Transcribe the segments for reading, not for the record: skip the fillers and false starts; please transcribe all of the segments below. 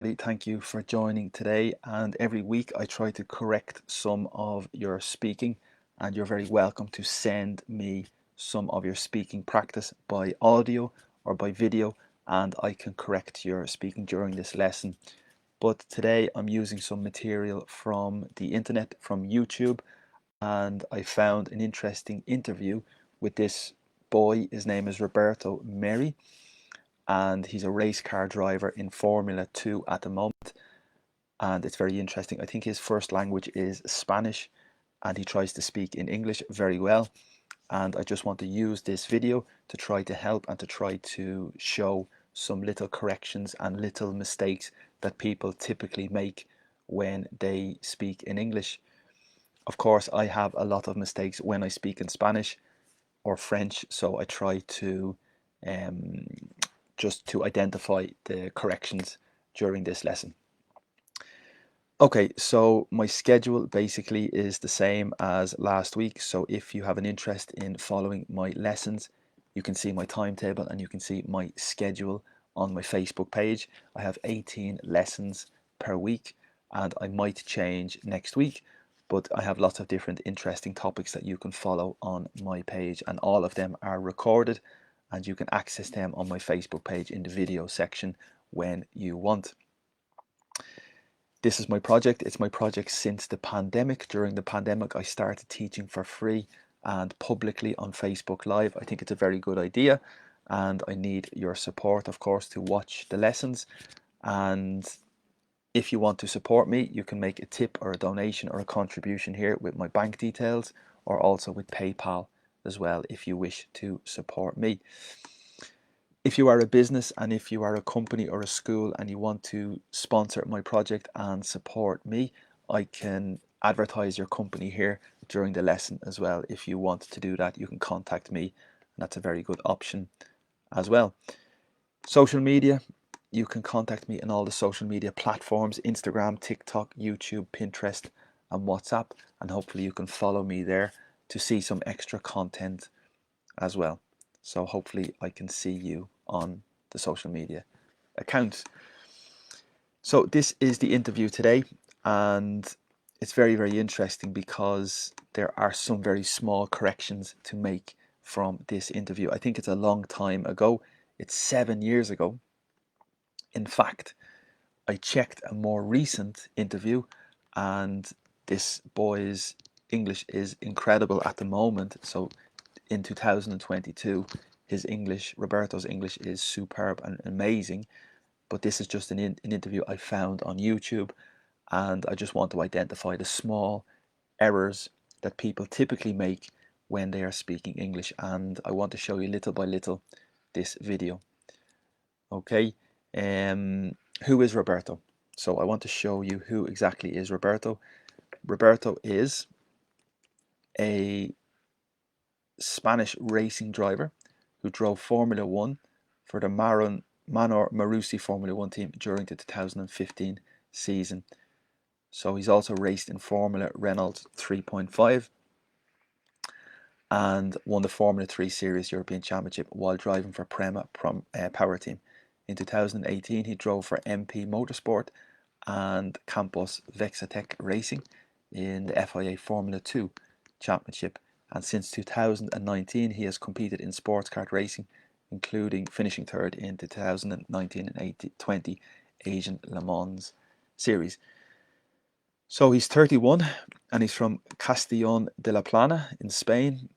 Thank you for joining today. And every week I try to correct some of your speaking, and you're very welcome to send me some of your speaking practice by audio or by video, and I can correct your speaking during this lesson. But today I'm using some material from the internet, from YouTube, and I found an interesting interview with this boy. His name is Roberto Merhi, and he's a race car driver in Formula 2 at the moment. And it's very interesting. I think his first language is Spanish, and he tries to speak in English very well. And I just want to use this video to try to help and to try to show some little corrections and little mistakes that people typically make when they speak in English. Of course, I have a lot of mistakes when I speak in Spanish or French, so I try to um, just to identify the corrections during this lesson. Okay, so my schedule basically is the same as last week. So if you have an interest in following my lessons, you can see my timetable and you can see my schedule on my Facebook page. I have 18 lessons per week, and I might change next week, but I have lots of different interesting topics that you can follow on my page, and all of them are recorded and you can access them on my Facebook page in the video section when you want. This is my project. It's my project since the pandemic. During the pandemic, I started teaching for free and publicly on Facebook Live. I think it's a very good idea, and I need your support, of course, to watch the lessons. And if you want to support me, you can make a tip or a donation or a contribution here with my bank details, or also with PayPal as well if you wish to support me. If you are a business and if you are a company or a school and you want to sponsor my project and support me, I can advertise your company here during the lesson as well. If you want to do that, you can contact me, and that's a very good option as well. Social media, you can contact me on all the social media platforms: Instagram, TikTok, YouTube, Pinterest, and WhatsApp, and hopefully you can follow me there to see some extra content as well. So hopefully I can see you on the social media accounts. So this is the interview today, and it's very, very interesting because there are some very small corrections to make from this interview. I think it's a long time ago. It's 7 years ago. In fact, I checked a more recent interview, and this boy's English is incredible at the moment. So in 2022, his English, Roberto's English, is superb and amazing. But this is just an interview I found on YouTube, and I just want to identify the small errors that people typically make when they are speaking English, and I want to show you little by little this video. Okay, who is Roberto? So I want to show you who exactly is Roberto. Roberto is a Spanish racing driver who drove Formula One for the Manor Marussi Formula One team during the 2015 season. So he's also raced in Formula Renault 3.5 and won the Formula 3 Series European Championship while driving for Prema Power Team. In 2018, he drove for MP Motorsport and Campos Vexatec Racing in the FIA Formula 2 Championship. And since 2019, he has competed in sports car racing, including finishing third in the 2019 and 20 Asian Le Mans Series. So he's 31 and he's from Castellón de la Plana in Spain,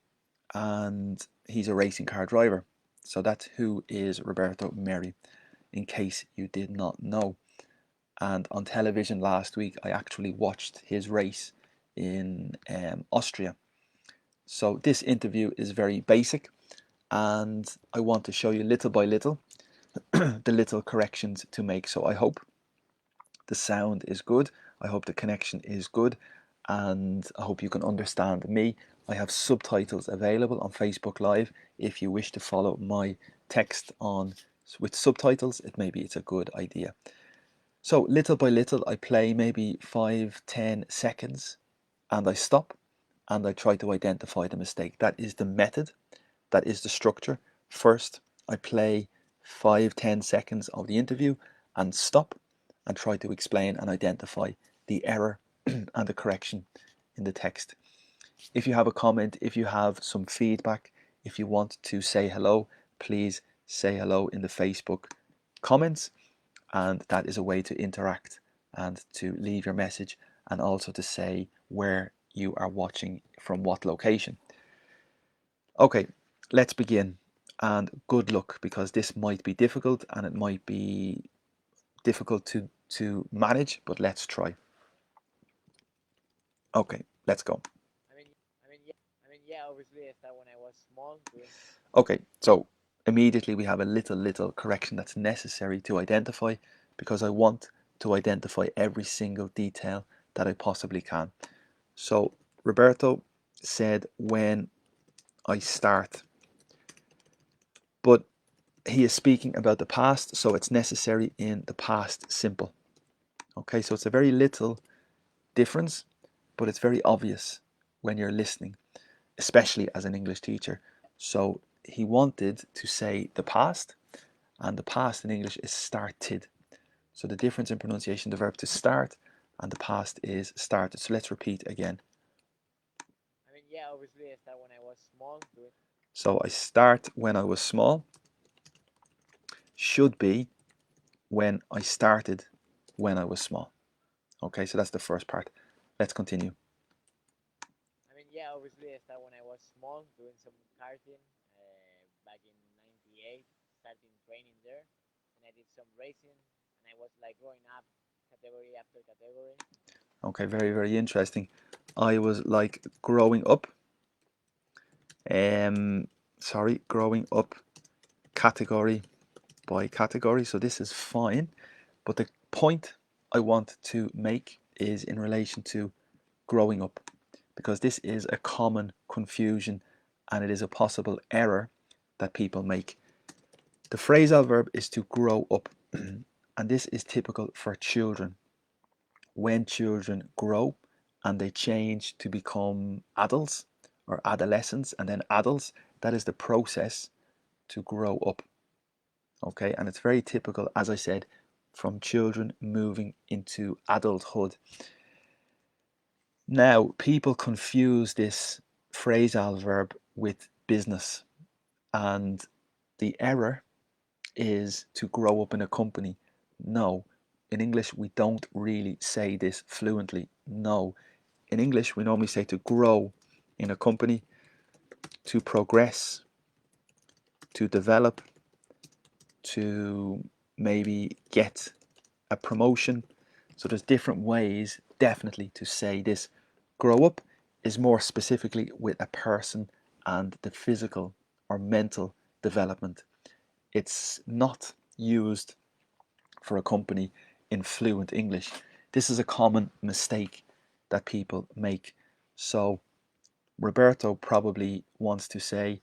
and he's a racing car driver. So that's who is Roberto Merhi, in case you did not know. And on television last week, I actually watched his race in Austria. So this interview is very basic, and I want to show you little by little the little corrections to make. So I hope the sound is good, I hope the connection is good, and I hope you can understand me. I have subtitles available on Facebook Live. If you wish to follow my text on with subtitles, it's a good idea. So little by little, I play maybe 5-10 seconds and I stop and I try to identify the mistake. That is the method, that is the structure. First, I play 5-10 seconds of the interview and stop, and try to explain and identify the error and the correction in the text. If you have a comment, if you have some feedback, if you want to say hello, please say hello in the Facebook comments, and that is a way to interact and to leave your message, and also to say where you are watching from, what location. Okay, let's begin, and good luck, because this might be difficult and it might be difficult to manage, but let's try. Okay, let's go. Yeah, obviously I started when I was small doing. Okay, so immediately we have a little correction that's necessary to identify, because I want to identify every single detail that I possibly can. So Roberto said when I start, but he is speaking about the past, so it's necessary in the past simple. Okay, so it's a very little difference, but it's very obvious when you're listening, especially as an English teacher. So he wanted to say the past, and the past in English is started. So the difference in pronunciation, the verb to start and the past is started. So let's repeat again. Yeah, obviously I started when I was small doing. So I start when I was small should be when I started when I was small. Okay, so that's the first part. Let's continue. Yeah, obviously I started when I was small doing some karting back in '98, starting training there, and I did some racing, and I was like growing up category after category. Okay, very interesting. I was like growing up. Growing up category by category. So this is fine, but the point I want to make is in relation to growing up, because this is a common confusion and it is a possible error that people make. The phrasal verb is to grow up, and this is typical for children. When children grow and they change to become adults or adolescents and then adults, that is the process to grow up. Okay, and it's very typical, as I said, from children moving into adulthood. Now, people confuse this phrasal verb with business, and the error is to grow up in a company. No, in English, we don't really say this fluently. No, in English, we normally say to grow in a company, to progress, to develop, to maybe get a promotion. So there's different ways, definitely, to say this. Grow up is more specifically with a person and the physical or mental development. It's not used for a company in fluent English. This is a common mistake that people make. So Roberto probably wants to say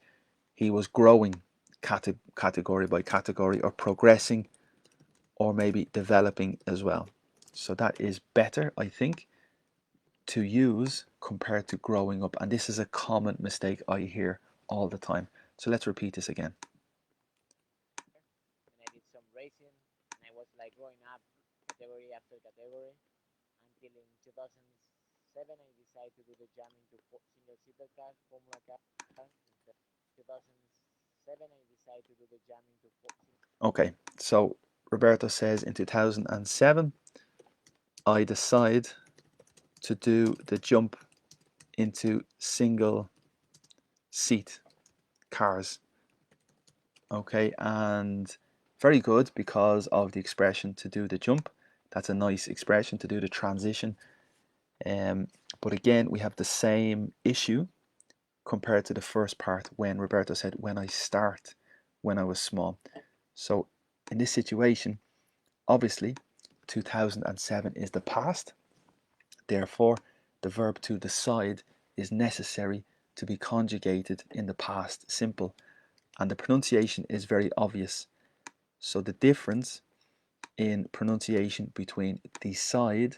he was growing category by category, or progressing, or maybe developing as well. So that is better, I think, to use compared to growing up. And this is a common mistake I hear all the time. So let's repeat this again. And I did some racing, and I was like growing up category after category until in 2007 I decided to do the jump into single seater car, Formula car. In 2007 I decided to do the jump into Okay, so Roberto says in 2007, I decide to do the jump into single seat cars. Okay, and very good, because of the expression to do the jump. That's a nice expression to do the transition. Um, but again, we have the same issue compared to the first part when Roberto said, when I start, when I was small. So in this situation, obviously, 2007 is the past. Therefore, the verb to decide is necessary to be conjugated in the past simple. And the pronunciation is very obvious. So the difference in pronunciation between decide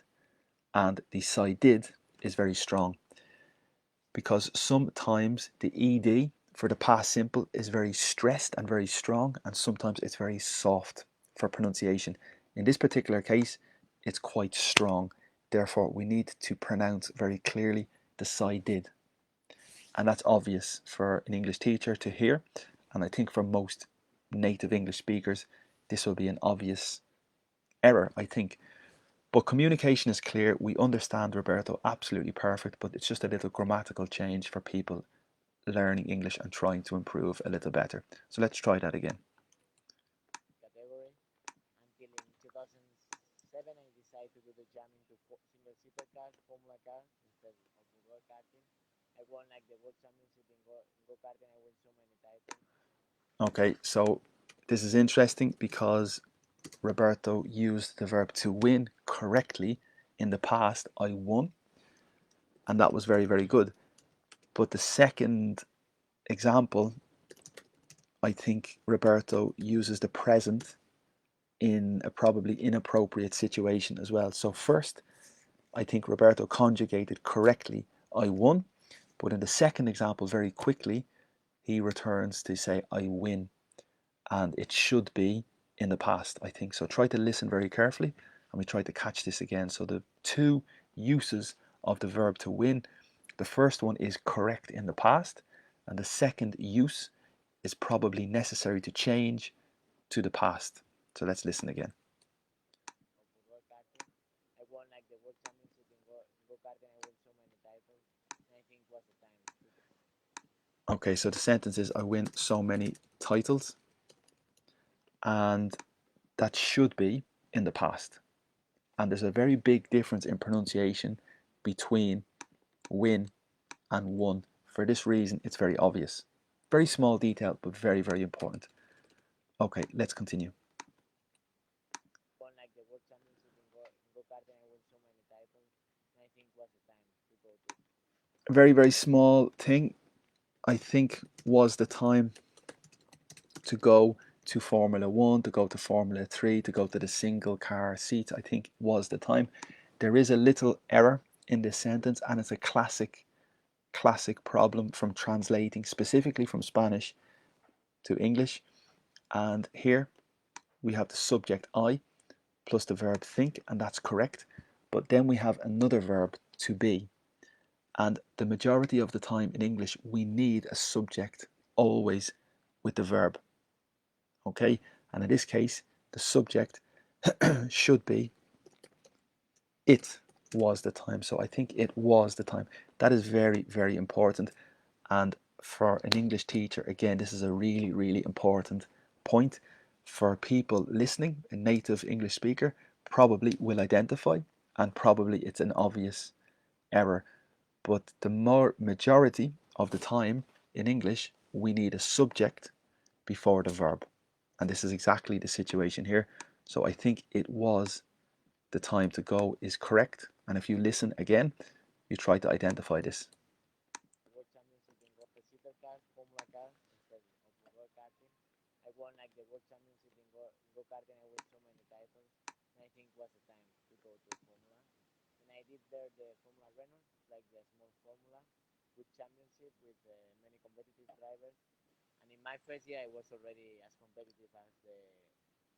and decided is very strong, because sometimes the ed for the past simple is very stressed and very strong, and sometimes it's very soft for pronunciation. In this particular case, it's quite strong. Therefore, we need to pronounce very clearly the "si" did. And that's obvious for an English teacher to hear. And I think for most native English speakers, this will be an obvious error, I think. But communication is clear. We understand Roberto absolutely perfect, but it's just a little grammatical change for people learning English and trying to improve a little better. So let's try that again. category until in 2007 I decided to do the jump into single seater cars, Formula car instead of go karting. I won like the world championship in go karting. I won so many titles. Okay, so this is interesting because Roberto used the verb to win correctly in the past. I won, and that was very, very good. But the second example, I think Roberto uses the present in a probably inappropriate situation as well. So first, I think Roberto conjugated correctly, I won, but in the second example, very quickly, he returns to say, I win, and it should be in the past, I think. So try to listen very carefully, and we try to catch this again. So the two uses of the verb to win, the first one is correct in the past, and the second use is probably necessary to change to the past. So let's listen again. Of go karting. I won like the world championship in go karting. I won so many titles, and I think it was the time. Okay, so the sentence is I win so many titles, and that should be in the past. And there's a very big difference in pronunciation between win and won. For this reason, it's very obvious. Very small detail, but very, very important. Okay, let's continue. Won like the world championship in go karting. I won so many titles, and I think it was the time to go to. A very, very small thing, I think, was the time to go to Formula One, to go to Formula 3, to go to the single car seats, I think was the time. There is a little error in this sentence, and it's a classic problem from translating specifically from Spanish to English. And here we have the subject I plus the verb think, and that's correct. But then we have another verb to be. And the majority of the time in English, we need a subject always with the verb. Okay? And in this case, the subject should be it was the time. So I think it was the time. That is very, very important. And for an English teacher, again, this is a really, really important point. For people listening, a native English speaker probably will identify, and probably it's an obvious error. But the more majority of the time in English, we need a subject before the verb. And this is exactly the situation here. So I think it was the time to go is correct. And if you listen again, you try to identify this. World championship in go the seater cars, Formula car instead of go karting. I won like the world championship in go karting. I won so many titles, and I think it was the time to go to Formula. And I did there the Formula Renault, it's like the small Formula with championship with many competitive drivers. And in my first year, I was already as competitive as the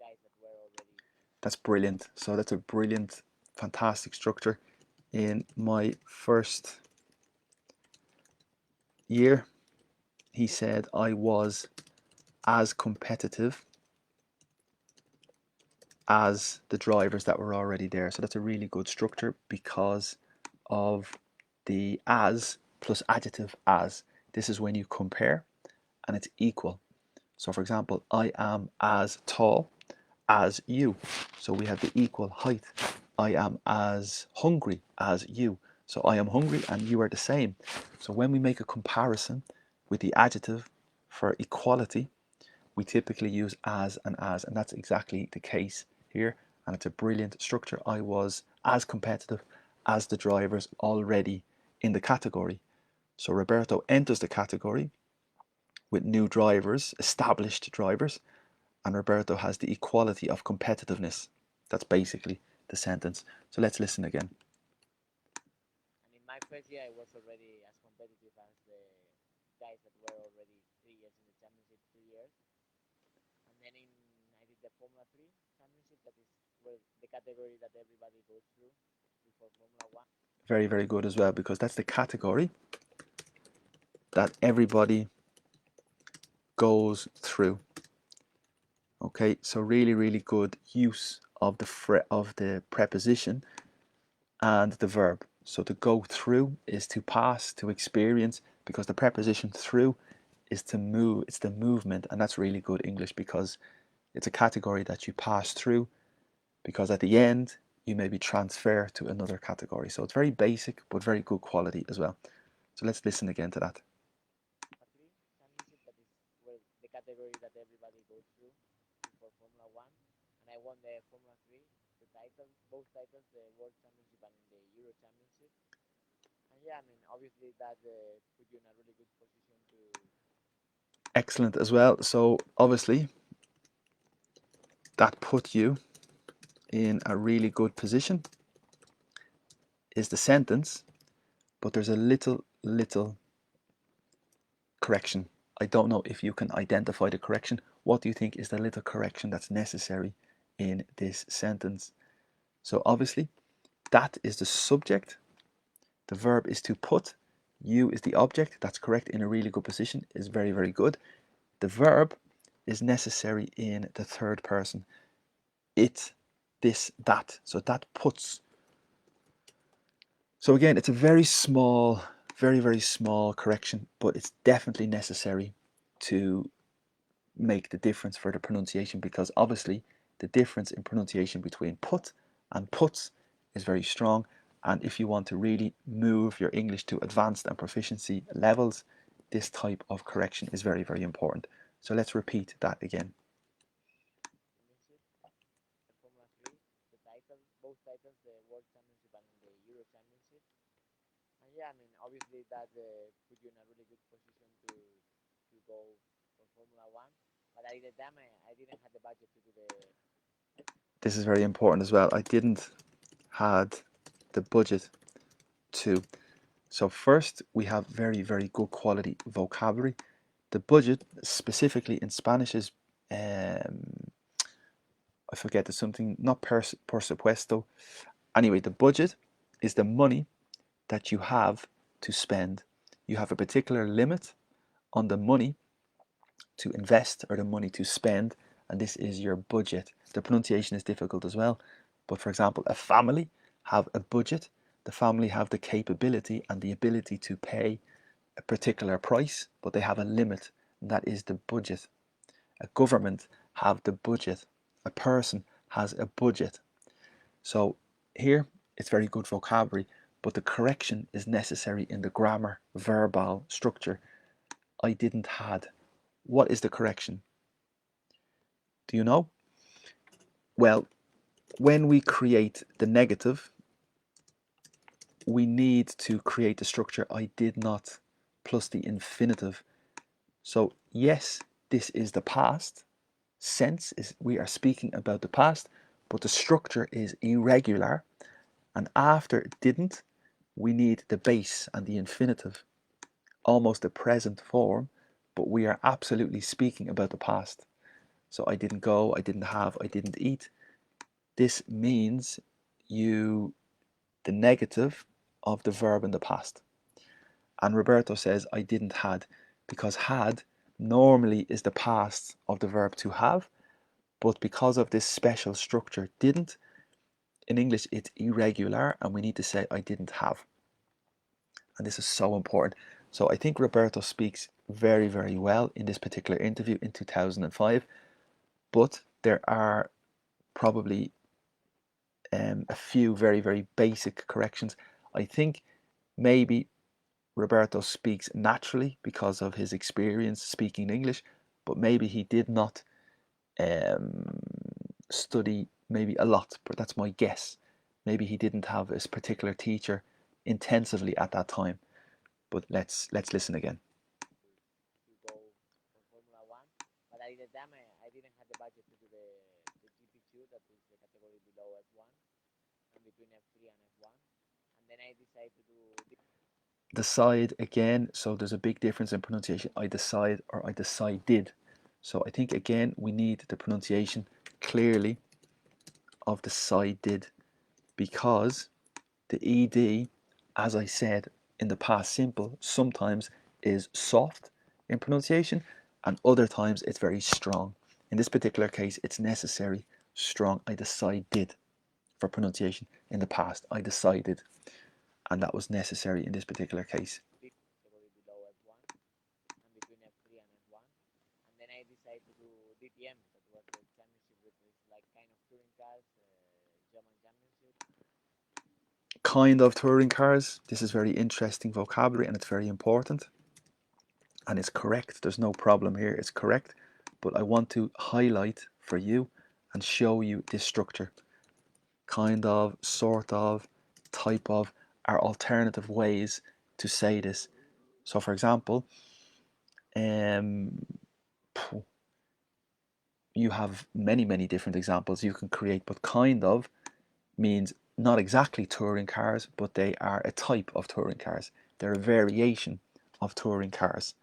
guys that were already. That's brilliant. So that's a brilliant, fantastic structure. In my first year, he said I was as competitive as the drivers that were already there. So that's a really good structure because of the as plus adjective as. This is when you compare and it's equal. So for example, I am as tall as you. So we have the equal height. I am as hungry as you. So I am hungry and you are the same. So when we make a comparison with the adjective for equality, we typically use and that's exactly the case here. And it's a brilliant structure. I was as competitive as the drivers already in the category. So Roberto enters the category with new drivers, established drivers, and Roberto has the equality of competitiveness. That's basically the sentence. So let's listen again. And in my first year, I was already as competitive as the guys that were already 3 years in the championship, 2 years. And then I did the Formula 3 championship that is well the category that everybody goes through before Formula One. Very, very good as well, because that's the category that everybody goes through. Okay, so really, really good use of the preposition and the verb. So to go through is to pass, to experience, because the preposition through is to move, it's the movement, and that's really good English because it's a category that you pass through, because at the end you maybe transfer to another category. So it's very basic but very good quality as well. So let's listen again to that. Championship that is well the category that everybody goes through before Formula One, and I won the Formula Three, the title, both titles, the World Championship and the Euro Championship. And yeah, I mean obviously that put you in a really good position to. Excellent as well. So obviously that put you in a really good position is the sentence, but there's a little correction. I don't know if you can identify the correction. What do you think is the little correction that's necessary in this sentence? So obviously that is the subject, the verb is to put, you is the object. That's correct, in a really good position, is very, very good. The verb is necessary in the third person. It, this, that. So that puts. So again, it's a very small, very, very small correction, but it's definitely necessary to make the difference for the pronunciation, because obviously the difference in pronunciation between put and puts is very strong. And if you want to really move your English to advanced and proficiency levels, this type of correction is very, very important. So let's repeat that again. The Formula Three, the title, both titles, the World Championship and the Euro Championship. And yeah, I mean obviously that put you in a really good position to go for Formula One. But at the time I didn't have the budget to do the. This is very important as well. I didn't had the budget to. So first we have very, very good quality vocabulary. The budget specifically in Spanish is I forget, there's something, not presupuesto. Anyway, the budget is the money that you have to spend. You have a particular limit on the money to invest or the money to spend, and this is your budget. The pronunciation is difficult as well, but for example, a family have a budget. The family have the capability and the ability to pay a particular price, but they have a limit, and that is the budget. A government have the budget. A person has a budget. So here it's very good vocabulary, but the correction is necessary in the grammar, verbal structure. I didn't had. What is the correction? Do you know? Well, when we create the negative, we need to create the structure I did not plus the infinitive. So yes, this is the past. Sense is we are speaking about the past, but the structure is irregular. And after didn't, we need the base and the infinitive, almost the present form, but we are absolutely speaking about the past. So I didn't go, I didn't have, I didn't eat. This means you, the negative of the verb in the past. And Roberto says, I didn't had, because had normally is the past of the verb to have, but because of this special structure, didn't, in English it's irregular, and we need to say I didn't have. And this is so important. So I think Roberto speaks very, very well in this particular interview in 2005, but there are probably a few very, very basic corrections. I think maybe Roberto speaks naturally because of his experience speaking English, but maybe he did not um, study maybe a lot, but that's my guess. Maybe he didn't have this particular teacher intensively at that time. But let's listen again. To go for Formula One. But at the time, I didn't have the budget to do the GP2, that is the category below F1, and between F3 and F1. And then I decided to do. Decide again. So there's a big difference in pronunciation. I decide or I decided. So I think again we need the pronunciation clearly. of decided, because the ed, as I said, in the past simple sometimes is soft in pronunciation and other times it's very strong. In this particular case, it's necessary strong. I decided for pronunciation in the past. I decided, and that was necessary in this particular case. category below F1 and between F3 and F1. And then I decided to do DTM. That was the championship with this like kind of touring cars, German championship. Kind of touring cars. This is very interesting vocabulary and it's very important. And it's correct. There's no problem here. It's correct. But I want to highlight for you and show you this structure. Kind of, sort of, type of are alternative ways to say this. So, for example, um, you have many different examples you can create, but kind of means not exactly touring cars, but they are a type of touring cars. They're a variation of touring cars.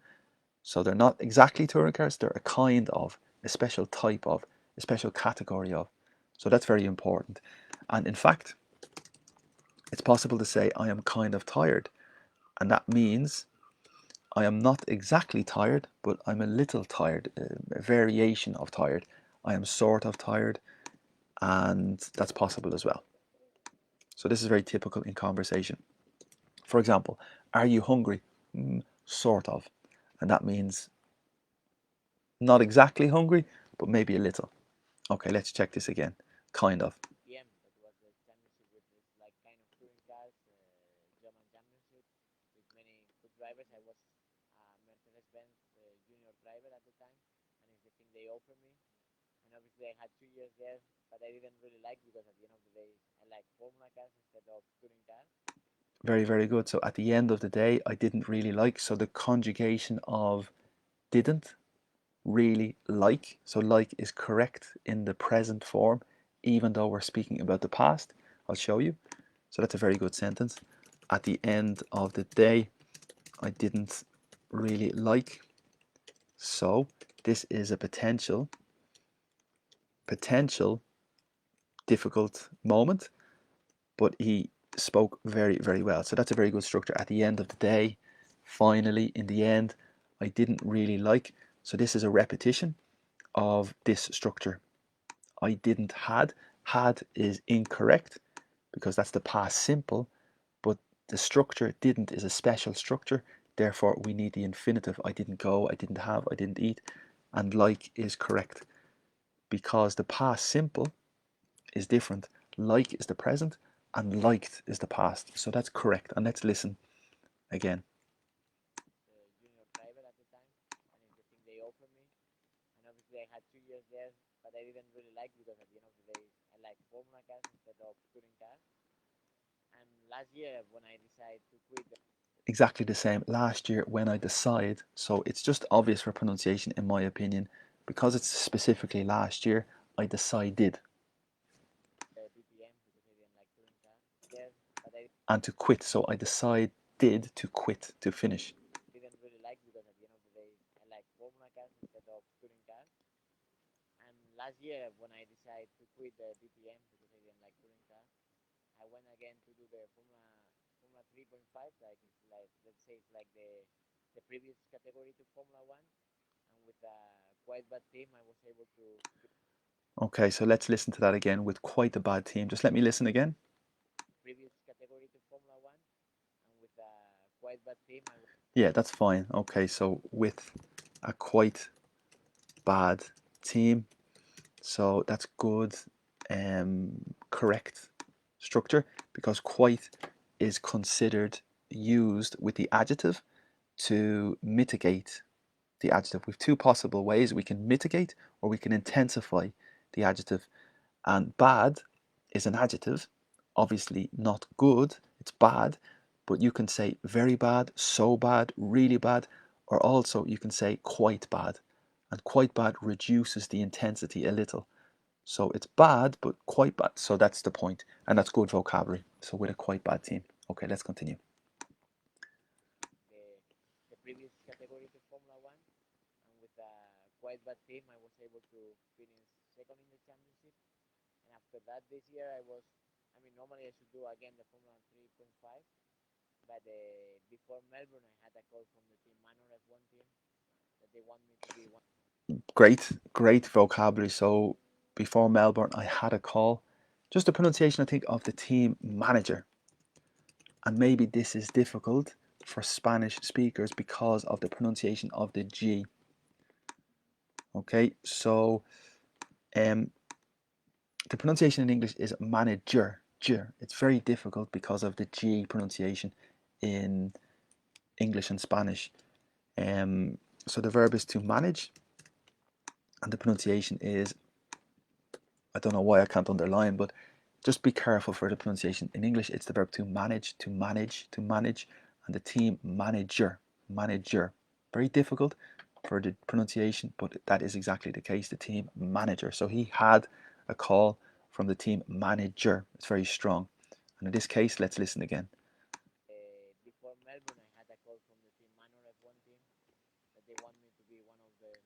So they're not exactly touring cars, they're a kind of, a special type of, a special category of. So that's very important. And in fact, it's possible to say, I am kind of tired. And that means I am not exactly tired, but I'm a little tired, a variation of tired. I am sort of tired, and that's possible as well. So this is very typical in conversation. For example, are you hungry? Sort of. And that means not exactly hungry, but maybe a little. Okay, let's check this again. Kind of. DTM. That was the championship with this like kind of touring cars, German championship with many good drivers. I was Mercedes-Benz junior driver at the time, and it's the thing they offered me. And obviously, I had 2 years there, but I didn't really like because at the end of the day, I like Formula cars instead of touring cars. Very good. So at the end of the day, I didn't really like. So the conjugation of didn't really like. So like is correct in the present form, even though we're speaking about the past. I'll show you. So that's a very good sentence. At the end of the day, I didn't really like. So this is a potential difficult moment, but he spoke very well. So that's a very good structure. At the end of the day, finally, in the end, I didn't really like. So this is a repetition of this structure. I didn't had. Had is incorrect because that's the past simple, but the structure didn't is a special structure. Therefore, we need the infinitive. I didn't go, I didn't have, I didn't eat, and like is correct because the past simple is different. Like is the present and liked is the past. So that's correct. And let's listen again. Junior driver at the time, and it's the thing they offered me. And obviously, I had 2 years there, but I didn't really like because at the end of the day, I like Formula cars instead of touring cars. And last year, when I decided to quit Exactly the same last year when I decide. So it's just obvious for pronunciation, in my opinion, because it's specifically last year. I decided. DTM because I didn't like touring cars. Yes, but I And to quit. So I decided to quit, to finish. didn't really like because at the end of the day, I like Formula cars instead of touring cars. And last year, when I decided to quit the DTM because I didn't like touring cars, I went again to do the Formula 3.5. Like it's like let's say it's like the previous category to Formula One. And with a quite bad team, I was able to Okay, so let's listen to that again with quite a bad team. Just let me listen again. previous category to Formula One. And with a quite bad team, I Yeah, that's fine. Okay, so with a quite bad team. So that's good, correct structure because quite is considered used with the adjective to mitigate the adjective. We have two possible ways. We can mitigate or we can intensify the adjective. And bad is an adjective, obviously not good, it's bad, but you can say very bad, so bad, really bad, or also you can say quite bad. And quite bad reduces the intensity a little. So it's bad, but quite bad. So that's the point, and that's good vocabulary. So with a quite bad team. Okay, let's continue. the previous category to Formula One. And with a quite bad team, I was able to finish second in the championship. And after that, this year I was. I mean, normally I should do again the Formula 3.5, but before Melbourne, I had a call from the team Manor F1 team that they want me to be one. Great, great vocabulary. So before Melbourne, I had a call. Just the pronunciation, I think, of the team manager. And maybe this is difficult for Spanish speakers because of the pronunciation of the G. Okay, so um, the pronunciation in English is manager. It's very difficult because of the G pronunciation in English and Spanish. So the verb is to manage, and the pronunciation is, I don't know why I can't underline, but just be careful for the pronunciation. In English, it's the verb to manage, to manage, to manage, and the team manager, manager. Very difficult for the pronunciation, but that is exactly the case, the team manager. So he had a call from the team manager. It's very strong. And in this case, let's listen again. Before Melbourne, I had a call from the team Manor F1 team that they want me to be one of the.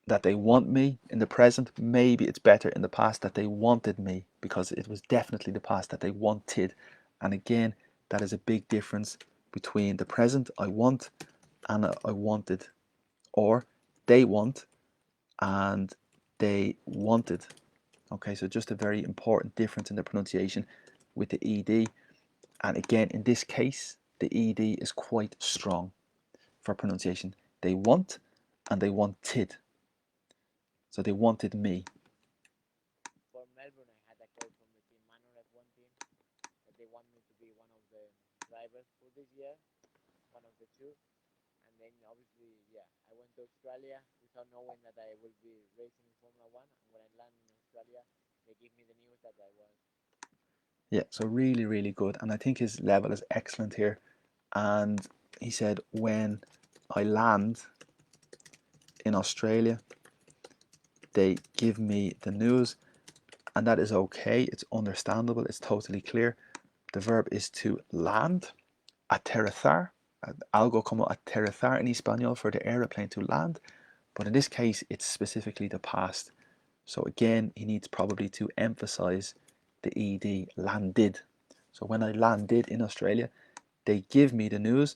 That they want me in the present, maybe it's better in the past that they wanted me, because it was definitely the past that they wanted. And again, that is a big difference between the present, I want, and I wanted, or they want and they wanted. Okay, so just a very important difference in the pronunciation with the ed. And again, in this case, the ed is quite strong for pronunciation. They want and they wanted. So they wanted me. For Melbourne, I had a call from the team Manor F1 team that they want me to be one of the drivers for this year, one of the two. And then obviously, yeah, I went to Australia without knowing that I will be racing in Formula One. And when I land in Australia, they give me the news that I was. Yeah, so really, really good. And I think his level is excellent here. And he said, when I land in Australia, they give me the news. And that is okay. It's understandable. It's totally clear. The verb is to land, aterrizar. Algo como aterrizar in español, for the aeroplane to land. But in this case, it's specifically the past. So again, he needs probably to emphasize the ed, landed. So when I landed in Australia, they give me the news.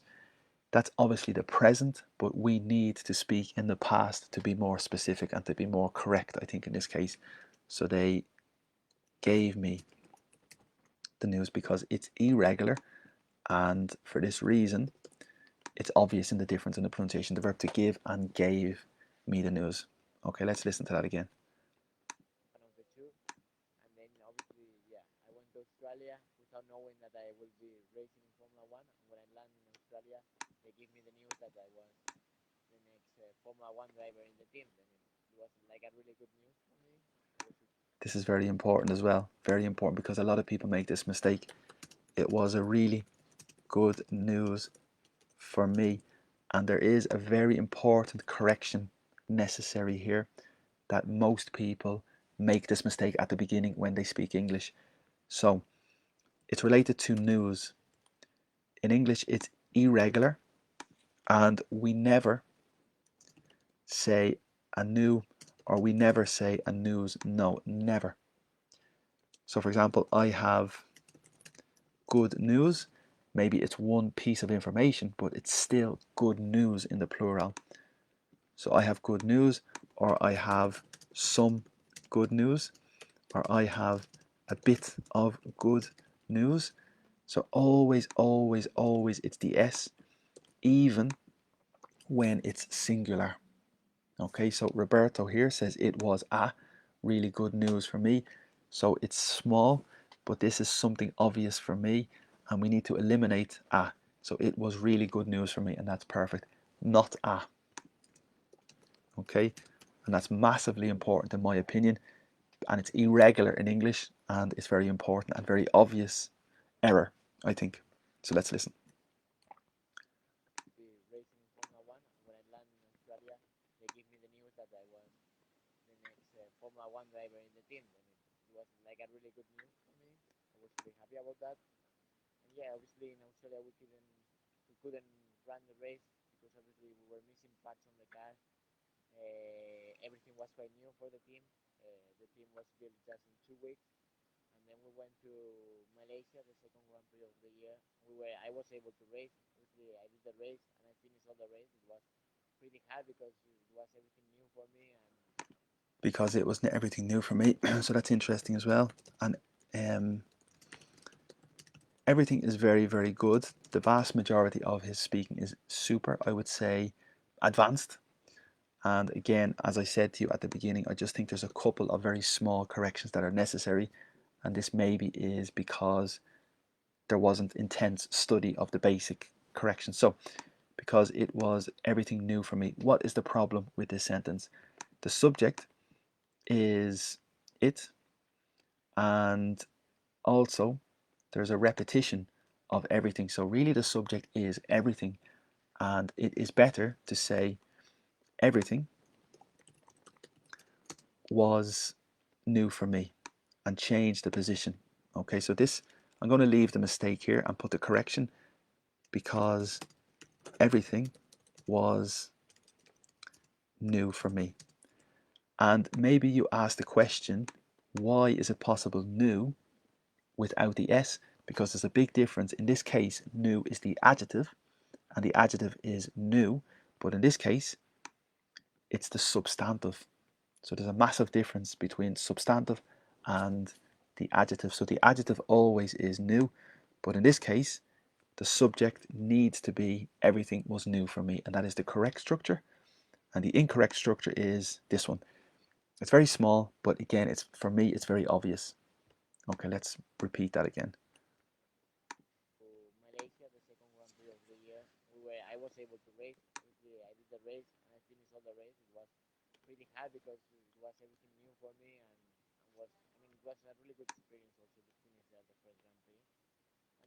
That's obviously the present, but we need to speak in the past to be more specific and to be more correct, I think, in this case. So they gave me the news because it's irregular, and for this reason, it's obvious in the difference in the pronunciation. The verb to give and gave me the news. Okay, let's listen to that again. One of the two. And then obviously, yeah, I went to Australia without knowing that I will be racing in Formula One. And when I land in Australia, they give me the news that I was the next Formula One driver in the team. Then it was like a really good news for me. I was. This is very important as well. Very important, because a lot of people make this mistake. It was a really good news for me. And there is a very important correction necessary here, that most people make this mistake at the beginning when they speak English. So it's related to news. In English, it's irregular, and we never say a new, or we never say a news. No, never. So for example, I have good news. Maybe it's one piece of information, but it's still good news in the plural. So I have good news, or I have some good news, or I have a bit of good news. So always, always, always it's the S, even when it's singular. Okay, so Roberto here says it was a really good news for me. So it's small, but this is something obvious for me, and we need to eliminate a. So it was really good news for me, and that's perfect. Not a. Okay, and that's massively important in my opinion, and it's irregular in English, and it's very important and very obvious error, I think. So let's listen. Be racing in Formula One. And when I land in Australia, they give me the news that I was the next Formula One driver in the team. Then it was like a really good news for me. I was really happy about that. And yeah, obviously in Australia we couldn't run the race because obviously we were missing parts on the car. Everything was quite new for the team. The team was built just in 2 weeks, and then we went to Malaysia, the second Grand Prix of the year. I was able to race. Obviously, I did the race and I finished all the race. It was pretty hard because it was everything new for me, and Because it wasn't everything new for me. So that's interesting as well. And everything is very, very good. The vast majority of his speaking is super, I would say, advanced. And again, as I said to you at the beginning, I just think there's a couple of very small corrections that are necessary. And this maybe is because there wasn't intense study of the basic corrections. So, because it was everything new for me, what is the problem with this sentence? The subject is it, and also there's a repetition of everything. So, really, the subject is everything, and it is better to say everything was new for me and change the position. Okay, so this, I'm going to leave the mistake here and put the correction because everything was new for me. And maybe you ask the question, why is it possible new without the S? Because there's a big difference. In this case, new is the adjective and the adjective is new, but in this case, it's the substantive. So there's a massive difference between substantive and the adjective. So the adjective always is new, but in this case, the subject needs to be everything was new for me, and that is the correct structure. And the incorrect structure is this one. It's very small, but again, it's for me, it's very obvious. Okay, let's repeat that again. to Malaysia, the second Grand Prix of the year. I was able to race. Obviously, I did the race and I finished all the race. It was pretty hard because it was everything new for me, and it was a really good experience also to finish there the first Grand Prix.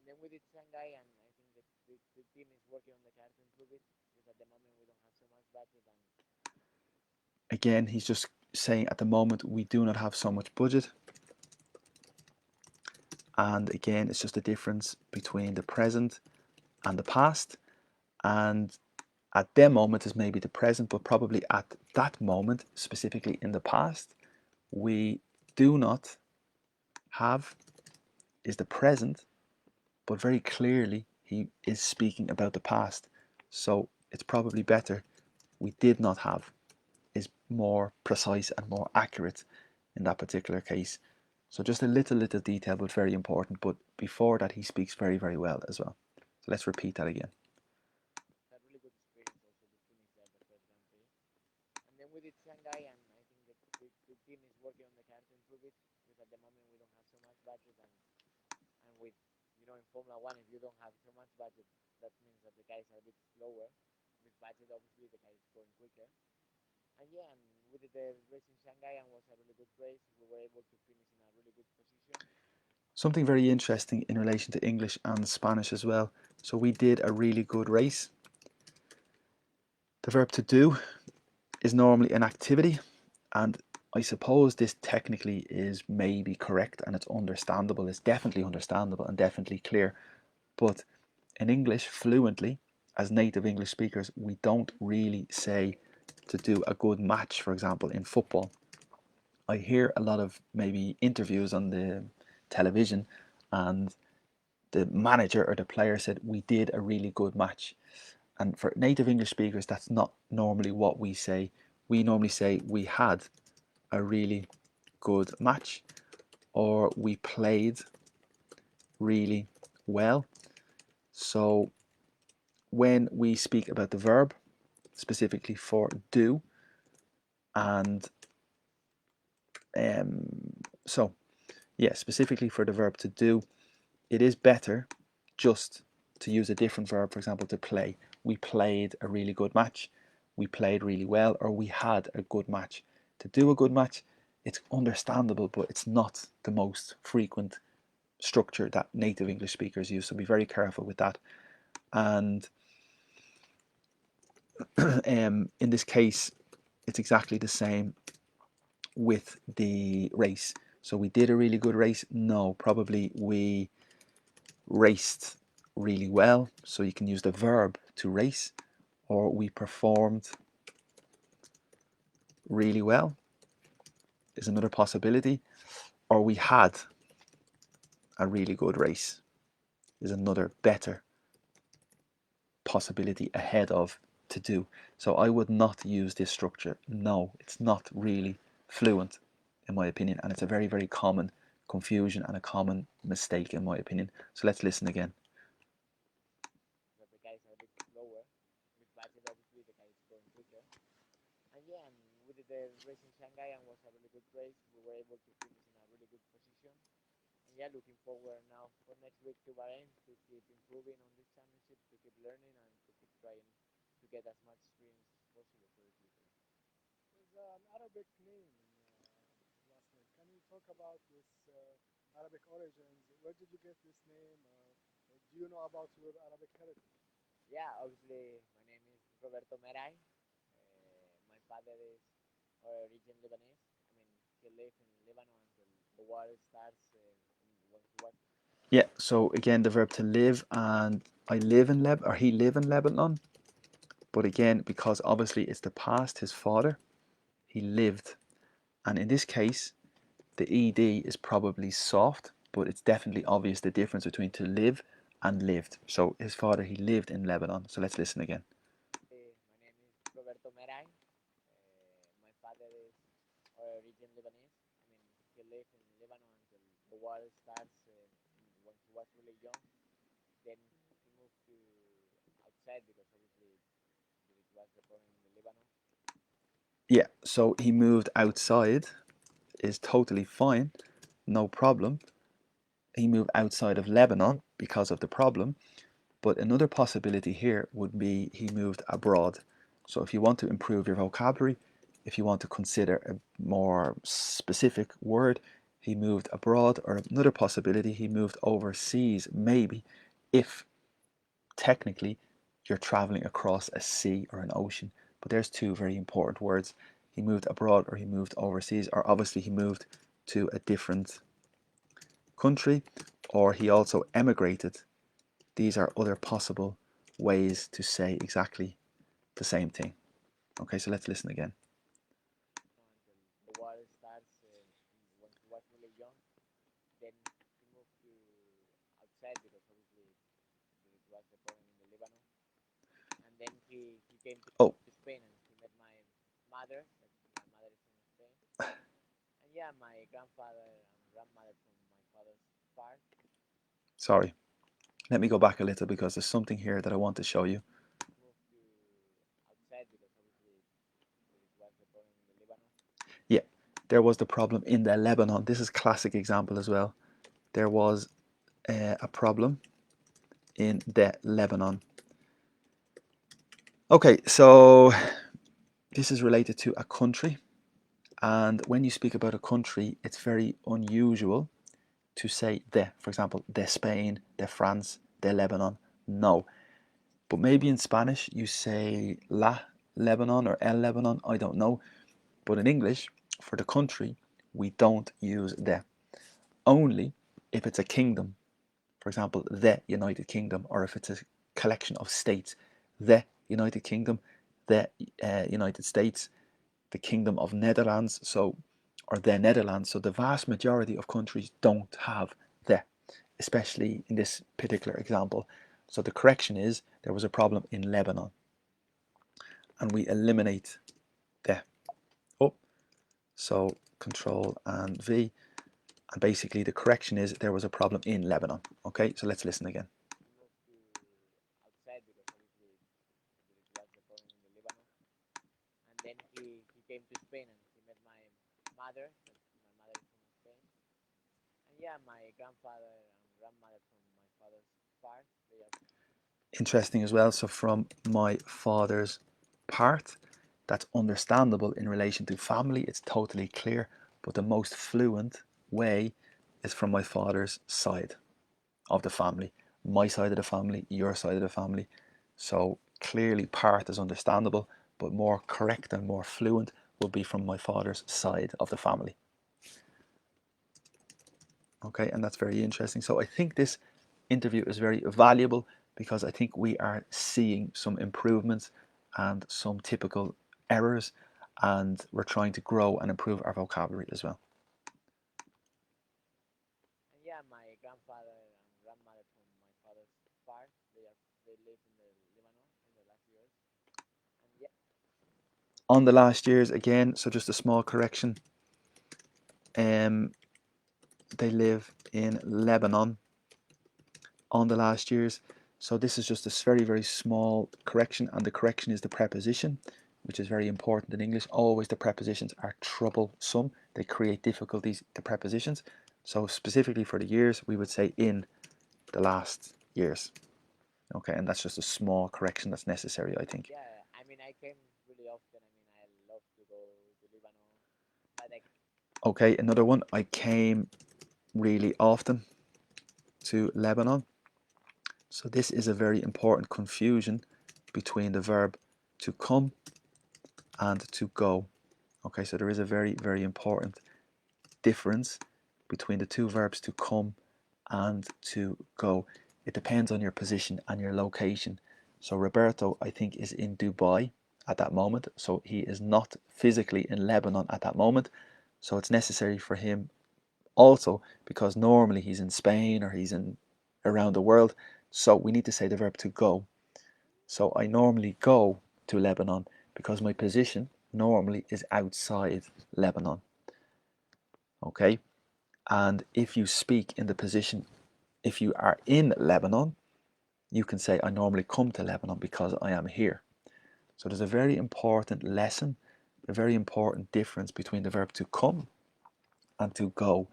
And then we did Shanghai, and I think the team is working on the car to improve it because at the moment we don't have so much budget. And Again, he's just saying at the moment we do not have so much budget. And again, it's just a difference between the present and the past. And at their moment is maybe the present, but probably at that moment, specifically in the past, we do not have is the present, but very clearly he is speaking about the past. So it's probably better we did not have is more precise and more accurate in that particular case. So just a little detail, but very important. But before that, he speaks very, very well as well. So let's repeat that again. a really good experience also to finish there the first Grand Prix. And then we did Shanghai, and I think the team is working on the car to improve it because at the moment we don't have so much budget. And with in Formula One, if you don't have so much budget, that means that the guys are a bit slower. With budget, obviously, the guys going quicker. And yeah, and we did the race in Shanghai and was a really good race. We were able to finish in a really good position. Something very interesting in relation to English and Spanish as well. So we did a really good race. The verb to do is normally an activity, and I suppose this technically is maybe correct and it's understandable. It's definitely understandable and definitely clear. But in English, fluently, as native English speakers, we don't really say to do a good match, for example, in football. I hear a lot of maybe interviews on the television, and the manager or the player said, we did a really good match. And for native English speakers, that's not normally what we say. We normally say we had a really good match, or we played really well. So when we speak about the verb, specifically for do, and um, so yeah, specifically for the verb to do, it is better just to use a different verb, for example, to play. We played a really good match, we played really well, or we had a good match. To do a good match, it's understandable, but it's not the most frequent structure that native English speakers use, so be very careful with that. And in this case, it's exactly the same with the race. So we did a really good race? No, probably we raced really well. So you can use the verb to race, or we performed really well is another possibility, or we had a really good race is another better possibility ahead of to do. So I would not use this structure. No, it's not really fluent in my opinion, and it's a very, very common confusion and a common mistake in my opinion. So let's listen again. But the guys are a bit slower. With budget, obviously, the guy is going quicker. And yeah, and we did the race in Shanghai and was a really good race. We were able to finish in a really good position. And yeah, looking forward now for next week to Bahrain to keep improving on this championship, to keep learning, and to keep trying to get as much experience as possible for the future. There's an Arabic name in last name. Can you talk about this Arabic origins? Where did you get this name? Do you know about your Arabic heritage? Yeah, obviously, my name is Roberto Merhi. My father is origin Lebanese. I mean, he lived in Lebanon until the war starts when he was. Yeah, so again, the verb to live, and I live in Lebanon, or he live in Lebanon. But again, because obviously it's the past, his father, he lived. And in this case, the ed is probably soft, but it's definitely obvious the difference between to live and lived. So his father, he lived in Lebanon. So let's listen again. My name is Roberto Merhi. My father is origin Lebanese. I mean, he lived in Lebanon until the war starts when he was really young. Then he moved to outside because obviously it was the problem in the Lebanon. Yeah, so he moved outside is totally fine, no problem. He moved outside of Lebanon because of the problem. But another possibility here would be he moved abroad. So if you want to improve your vocabulary, if you want to consider a more specific word, he moved abroad, or another possibility, he moved overseas, maybe, if technically you're traveling across a sea or an ocean. But there's two very important words. He moved abroad, or he moved overseas, or obviously he moved to a different country, or he also emigrated. These are other possible ways to say exactly the same thing. Okay, so let's listen again. Until the war starts when he was really young. Then he moved to outside because obviously it was the problem in the Lebanon. And then he came Oh, to Spain and he met my mother. That my mother is from Spain. And yeah, my grandfather and grandmother from my father's part sorry. Let me go back a little because there's something here that I want to show you. moved to outside because obviously it was the problem in the Lebanon. Yeah, there was the problem in the Lebanon. This is a classic example as well. There was a problem in the Lebanon. Okay, so this is related to a country. And when you speak about a country, it's very unusual to say the, for example, the Spain, the France, the Lebanon. No. But maybe in Spanish you say La Lebanon or El Lebanon, I don't know. But in English, for the country, we don't use the. Only if it's a kingdom, for example, the United Kingdom, or if it's a collection of states, the United Kingdom, the United States, the Kingdom of Netherlands, so or the Netherlands. So the vast majority of countries don't have the, especially in this particular example. So the correction is there was a problem in Lebanon, and we eliminate the. Oh, so Control and V, and basically the correction is there was a problem in Lebanon. Okay, so let's listen again. He moved to outside because obviously it was the problem in the Lebanon. And then he came to Spain and he met my mother. That my mother is from Spain. And yeah, my grandfather and grandmother from my father's part, they are. Interesting as well. So from my father's part, that's understandable in relation to family. It's totally clear, but the most fluent way is from my father's side of the family. My side of the family, your side of the family. So clearly part is understandable, but more correct and more fluent will be from my father's side of the family. Okay, and that's very interesting. So I think this interview is very valuable because I think we are seeing some improvements and some typical errors, and we're trying to grow and improve our vocabulary as well. And yeah, my grandfather and grandmother from my father's part, they live in the Lebanon in the last years. And yeah, On the last years again, so just a small correction. They live in Lebanon on the last years. So this is just a very, very small correction, and the correction is the preposition, which is very important in English. Always the prepositions are troublesome. They create difficulties, the prepositions. So specifically for the years, we would say in the last years. Okay, and that's just a small correction that's necessary, I think. yeah, I mean, I came really often. I mean, I love to go to Lebanon, but I Okay, another one. I came really often to Lebanon. So this is a very important confusion between the verb to come and to go. Okay, so there is a very, very important difference between the two verbs to come and to go. It depends on your position and your location. So Roberto, I think, is in Dubai at that moment. So he is not physically in Lebanon at that moment. So it's necessary for him also, because normally he's in Spain or he's in around the world. So we need to say the verb to go. So I normally go to Lebanon because my position normally is outside Lebanon. Okay, and if you speak in the position, if you are in Lebanon, you can say I normally come to Lebanon because I am here. So there's a very important lesson, a very important difference between the verb to come and to go,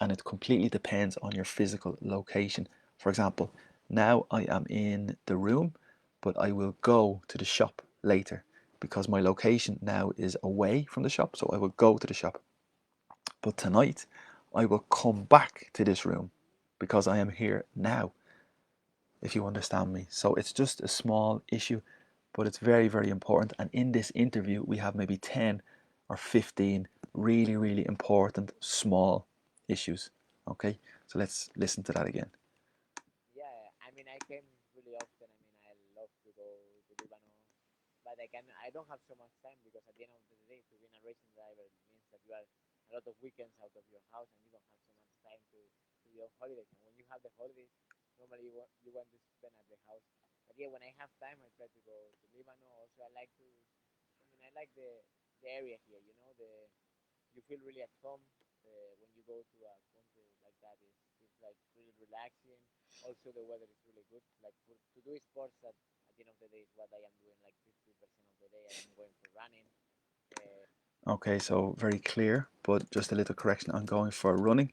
and it completely depends on your physical location. For example, now I am in the room, but I will go to the shop later because my location now is away from the shop, so I will go to the shop. But tonight I will come back to this room because I am here now, if you understand me. So it's just a small issue, but it's very, very important. And in this interview, we have maybe 10 or 15 really, really important small issues. Okay, so let's listen to that again. yeah, I mean, I came really often. I mean, I love to go to Lebanon, but I don't have so much time because at the end of the day, to being a racing driver means that you are a lot of weekends out of your house and you don't have so much time to be on holidays. And when you have the holidays, normally you want to spend at the house. But yeah, when I have time, I try to go to Lebanon. Also, I like to. I mean, I like the area here. You know, the you feel really at home when you go to a country like that. It's like really relaxing. Also, the weather is really good. Like to do sports at the end of the day is what I am doing. Like 50% of the day, I am going for running. Uh, Okay, so very clear, but just a little correction. I'm going for running.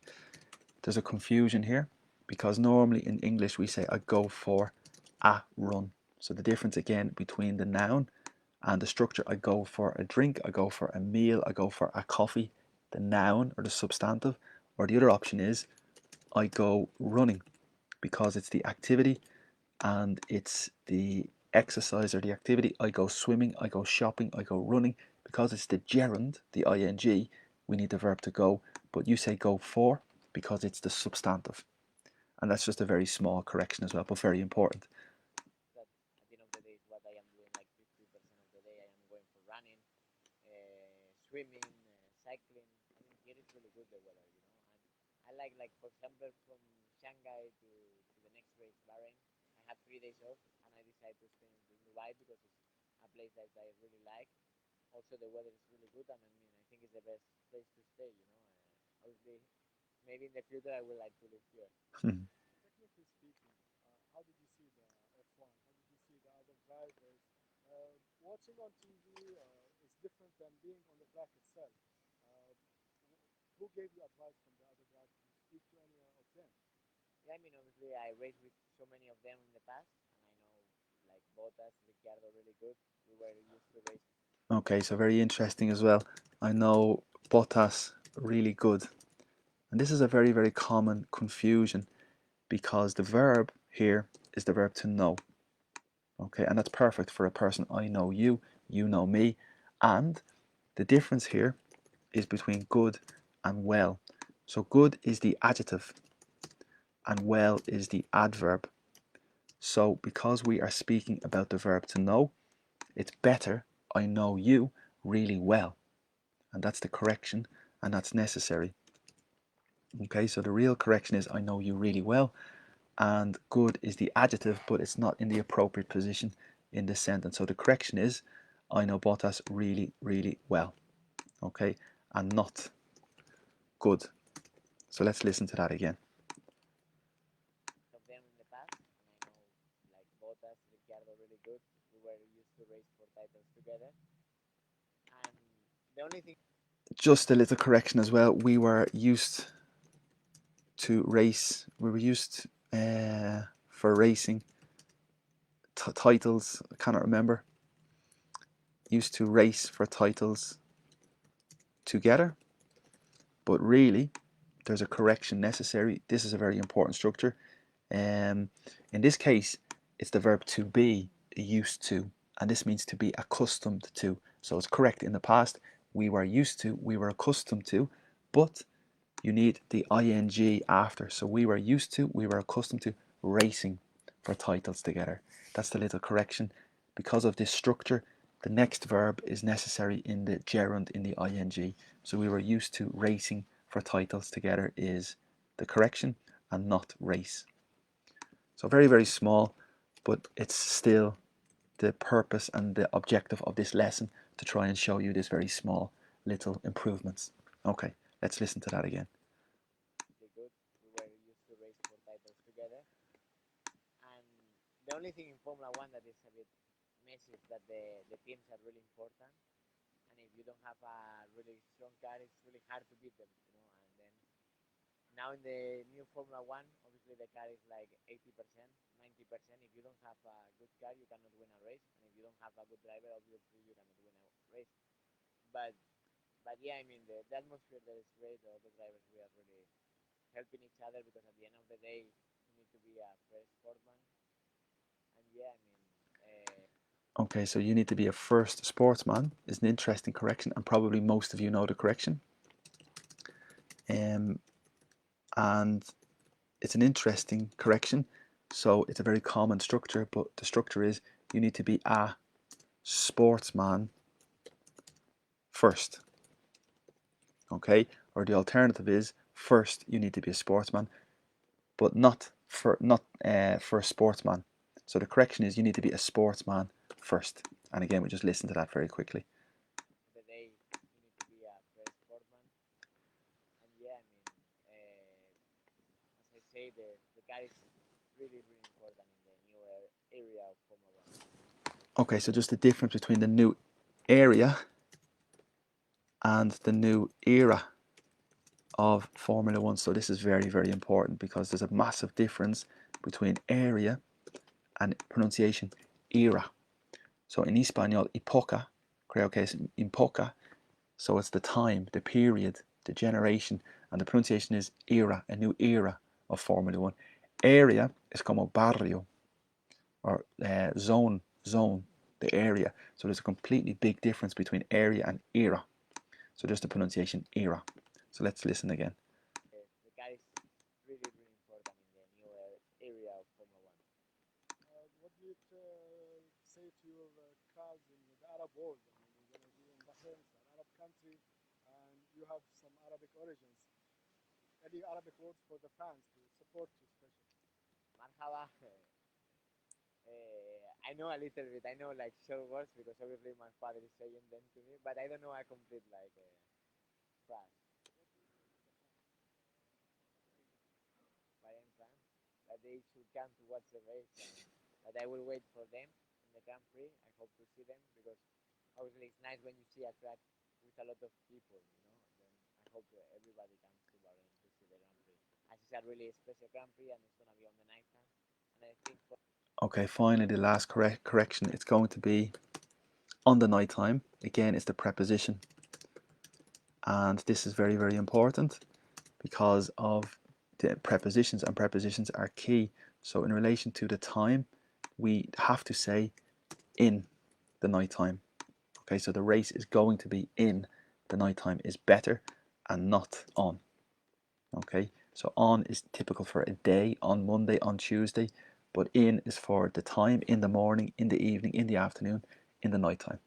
There's a confusion here because normally in English we say I go for a run. So the difference again between the noun and the structure, I go for a drink, I go for a meal, I go for a coffee, the noun or the substantive, or the other option is I go running because it's the activity and it's the exercise or the activity. I go swimming, I go shopping, I go running. Because it's the gerund, the ing, we need the verb to go, but you say go for because it's the substantive. And that's just a very small correction as well, but very important. that at the end of the day is what I am doing. Like 50% of the day, I am going for running, swimming, cycling. I mean, here is really good the weather, you know. And I like for example, from Shanghai to the next race, Bahrain. I had 3 days off, and I decided to stay in Dubai because it's a place that I really like. Also, the weather is really good, and I mean, I think it's the best place to stay. You know, obviously, maybe in the future I would like to live here. Technically speaking, how did you see the F1? How did you see the other drivers? Watching on TV is different than being on the track itself. Who gave you advice from the other drivers? Did you speak to any of them? Yeah, I mean, obviously, I raced with so many of them in the past, and I know like Bottas, Ricciardo, really good. We were used to race. Okay, so very interesting as well. I know Bottas really good. And this is a very, very common confusion because the verb here is the verb to know. Okay, and that's perfect for a person. I know you, you know me. And the difference here is between good and well. So good is the adjective and well is the adverb. So because we are speaking about the verb to know, it's better I know you really well. And that's the correction, and that's necessary. Okay, so the real correction is I know you really well, and good is the adjective, but it's not in the appropriate position in this sentence. So the correction is I know Bottas really, really well. Okay, and not good. So let's listen to that again. Of them in the past, and I know like Bottas, Ricciardo really good. We were used to race for titles together, and the only thing Just a little correction as well. We were used to race. We were used for racing titles. I cannot remember. Used to race for titles together, but really, there's a correction necessary. This is a very important structure. In this case, it's the verb to be used to, and this means to be accustomed to. So it's correct in the past. We were used to, we were accustomed to, but you need the ing after. So we were used to, we were accustomed to racing for titles together. That's the little correction. Because of this structure, the next verb is necessary in the gerund in the ing. So we were used to racing for titles together is the correction and not race. So very, very small, but it's still the purpose and the objective of this lesson to try and show you this very small little improvements. Okay, let's listen to that again. they good. We were used to race for titles together, and the only thing in Formula One that is a bit messy is that the teams are really important, and if you don't have a really strong car, it's really hard to beat them, you know. And then now in the new Formula One, obviously the car is like 80%, 90%. If you don't have a good car, you cannot win a race, and if you don't have a good driver, obviously you cannot win a race. But but yeah, I mean the atmosphere there is great. All the drivers we are really helping each other because at the end of the day, you need to be a first sportsman. And yeah, I mean, Okay, so you need to be a first sportsman is an interesting correction, and probably most of you know the correction. And it's an interesting correction. So it's a very common structure, but the structure is you need to be a sportsman first. Okay, or the alternative is first you need to be a sportsman, but not for a sportsman. So the correction is you need to be a sportsman first. And again, we just listen to that very quickly. the day you need to be a first sportsman. And yeah, I mean, as I say, the car is really really important in the new area of Formula One. Okay, so just the difference between the new area and the new era of Formula One. So this is very, very important because there's a massive difference between area and pronunciation era. So in Espanol, época, creo que es época. So it's the time, the period, the generation, and the pronunciation is era, a new era of Formula One. Area is como barrio, or zone, the area. So there's a completely big difference between area and era. So just the pronunciation era. So let's listen again. The car is really really important in the new area of Formula One. What do you say to your cause in the Arab world? I mean, you're going to be in Bahrain, it's an Arab country, and you have some Arabic origins. Any Arabic words for the fans to support you, especially? Marhaba. I know a little bit. I know like short words because obviously my father is saying them to me, but I don't know a complete like phrase. Bahrain fans that they should come to watch the race and that I will wait for them in the Grand Prix. I hope to see them because obviously it's nice when you see a track with a lot of people, you know. Then I hope everybody comes to Bahrain to see the Grand Prix. As it's a really special Grand Prix and it's gonna be on the night time. And I think Okay, finally the last correction. It's going to be on the night time. Again, it's the preposition. And this is very, very important because of the prepositions, and prepositions are key. So in relation to the time, we have to say in the nighttime. Okay, so the race is going to be in the nighttime is better and not on. Okay, so on is typical for a day, on Monday, on Tuesday, but in is for the time, in the morning, in the evening, in the afternoon, in the nighttime.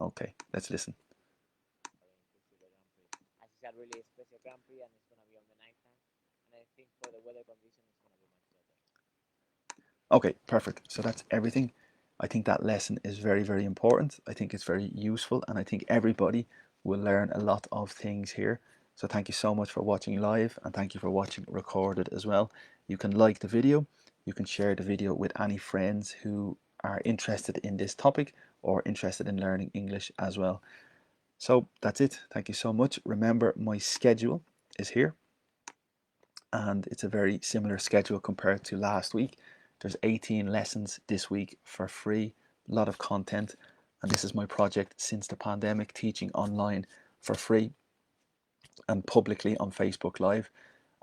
Okay, let's listen. To see the Grand Prix. As it's a really special Grand Prix and it's gonna be on the night time, and I think for the weather condition it's gonna be much better. Okay, perfect. So that's everything. I think that lesson is very, very important. I think it's very useful, and I think everybody will learn a lot of things here. So thank you so much for watching live, and thank you for watching recorded as well. You can like the video, you can share the video with any friends who are interested in this topic or interested in learning English as well. So that's it. Thank you so much. Remember, my schedule is here, and it's a very similar schedule compared to last week. There's 18 lessons this week for free, a lot of content, and this is my project since the pandemic, teaching online for free and publicly on Facebook Live.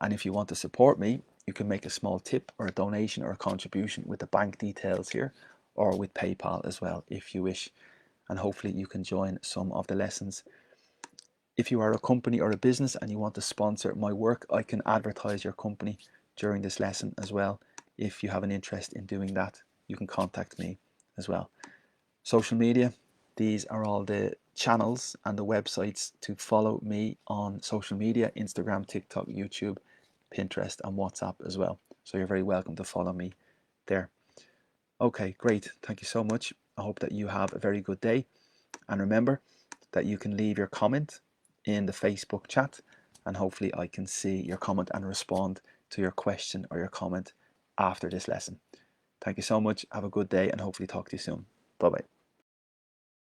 And if you want to support me, you can make a small tip or a donation or a contribution with the bank details here, or with PayPal as well if you wish. And hopefully you can join some of the lessons. If you are a company or a business and you want to sponsor my work, I can advertise your company during this lesson as well. If you have an interest in doing that, you can contact me as well. Social media, these are all the channels and the websites to follow me on social media: Instagram, TikTok, YouTube, Pinterest, and WhatsApp as well. So you're very welcome to follow me there. Okay, great. Thank you so much. I hope that you have a very good day. And remember that you can leave your comment in the Facebook chat, and hopefully I can see your comment and respond to your question or your comment after this lesson. Thank you so much. Have a good day, and hopefully talk to you soon. Bye bye.